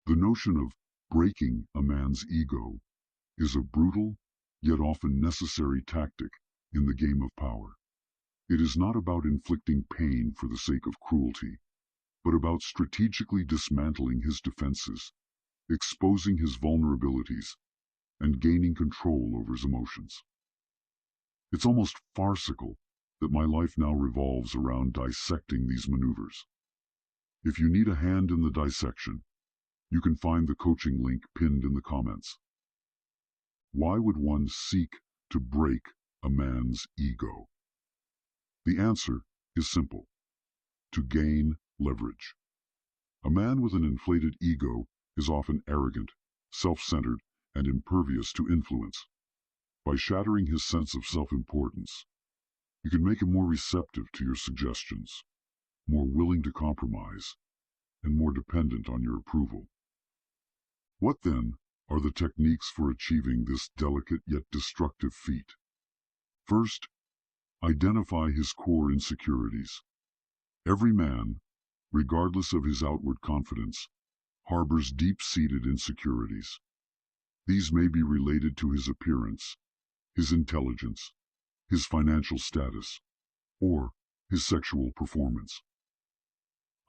The notion of breaking a man's ego is a brutal, yet often necessary tactic in the game of power. It is not about inflicting pain for the sake of cruelty, but about strategically dismantling his defenses, exposing his vulnerabilities, and gaining control over his emotions. It's almost farcical that my life now revolves around dissecting these maneuvers. If you need a hand in the dissection, you can find the coaching link pinned in the comments. Why would one seek to break a man's ego? The answer is simple: to gain leverage. A man with an inflated ego is often arrogant, self-centered, and impervious to influence. By shattering his sense of self-importance, you can make him more receptive to your suggestions, more willing to compromise, and more dependent on your approval. What then are the techniques for achieving this delicate yet destructive feat? First, identify his core insecurities. Every man, regardless of his outward confidence, harbors deep-seated insecurities. These may be related to his appearance, his intelligence, his financial status, or his sexual performance.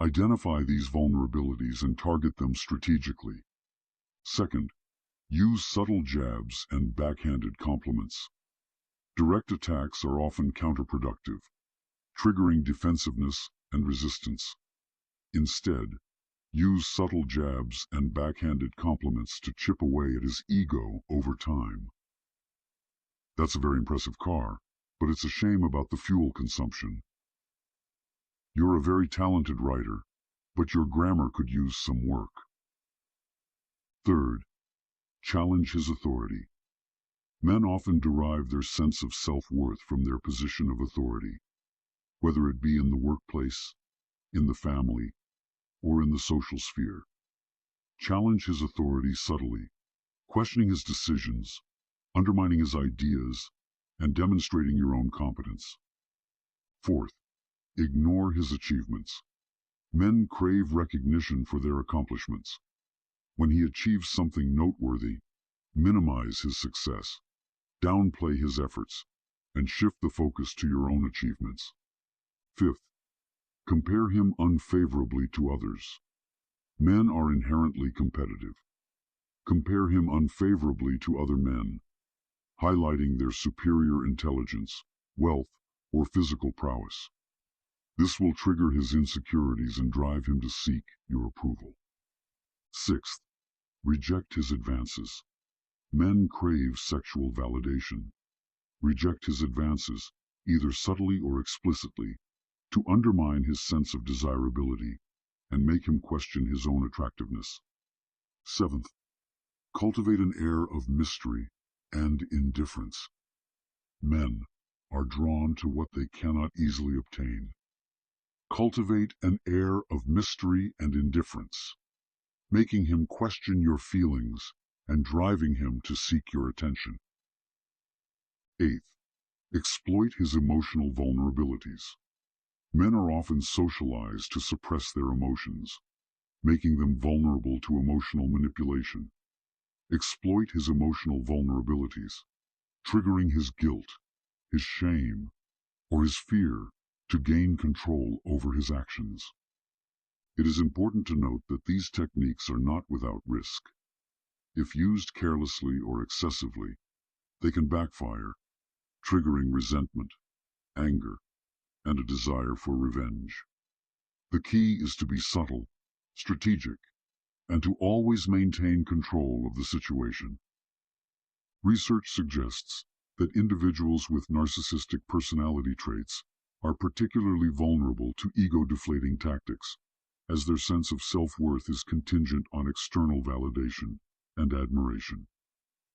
Identify these vulnerabilities and target them strategically. Second, use subtle jabs and backhanded compliments. Direct attacks are often counterproductive, triggering defensiveness and resistance. Instead, use subtle jabs and backhanded compliments to chip away at his ego over time. That's a very impressive car, but it's a shame about the fuel consumption. You're a very talented writer, but your grammar could use some work. Third, challenge his authority. Men often derive their sense of self-worth from their position of authority, whether it be in the workplace, in the family, or in the social sphere. Challenge his authority subtly, questioning his decisions, undermining his ideas, and demonstrating your own competence. Fourth, ignore his achievements. Men crave recognition for their accomplishments. When he achieves something noteworthy, minimize his success, downplay his efforts, and shift the focus to your own achievements. Fifth, compare him unfavorably to others. Men are inherently competitive. Compare him unfavorably to other men, highlighting their superior intelligence, wealth, or physical prowess. This will trigger his insecurities and drive him to seek your approval. Sixth, reject his advances. Men crave sexual validation. Reject his advances, either subtly or explicitly, to undermine his sense of desirability and make him question his own attractiveness. Seventh, cultivate an air of mystery and indifference. Men are drawn to what they cannot easily obtain. Cultivate an air of mystery and indifference, making him question your feelings and driving him to seek your attention. Eighth, exploit his emotional vulnerabilities. Men are often socialized to suppress their emotions, making them vulnerable to emotional manipulation. Exploit his emotional vulnerabilities, triggering his guilt, his shame, or his fear to gain control over his actions. It is important to note that these techniques are not without risk. If used carelessly or excessively, they can backfire, triggering resentment, anger, and a desire for revenge. The key is to be subtle, strategic, and to always maintain control of the situation. Research suggests that individuals with narcissistic personality traits are particularly vulnerable to ego-deflating tactics, as their sense of self-worth is contingent on external validation and admiration.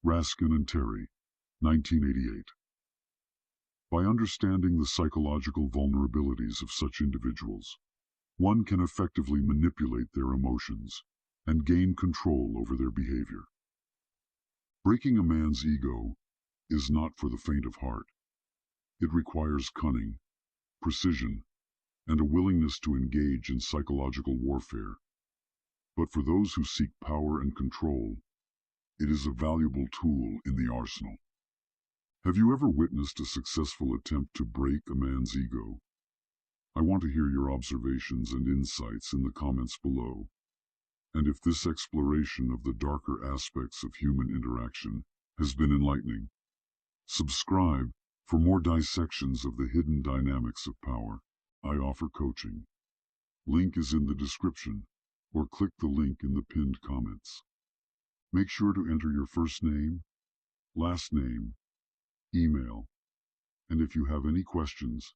Raskin and Terry, 1988. By understanding the psychological vulnerabilities of such individuals, one can effectively manipulate their emotions and gain control over their behavior. Breaking a man's ego is not for the faint of heart. It requires cunning, precision, and a willingness to engage in psychological warfare. But for those who seek power and control, it is a valuable tool in the arsenal. Have you ever witnessed a successful attempt to break a man's ego? I want to hear your observations and insights in the comments below. And if this exploration of the darker aspects of human interaction has been enlightening, subscribe for more dissections of the hidden dynamics of power. I offer coaching. Link is in the description, or click the link in the pinned comments. Make sure to enter your first name, last name, email, and if you have any questions,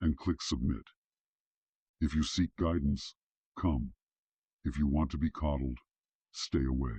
and click submit. If you seek guidance, come. If you want to be coddled, stay away.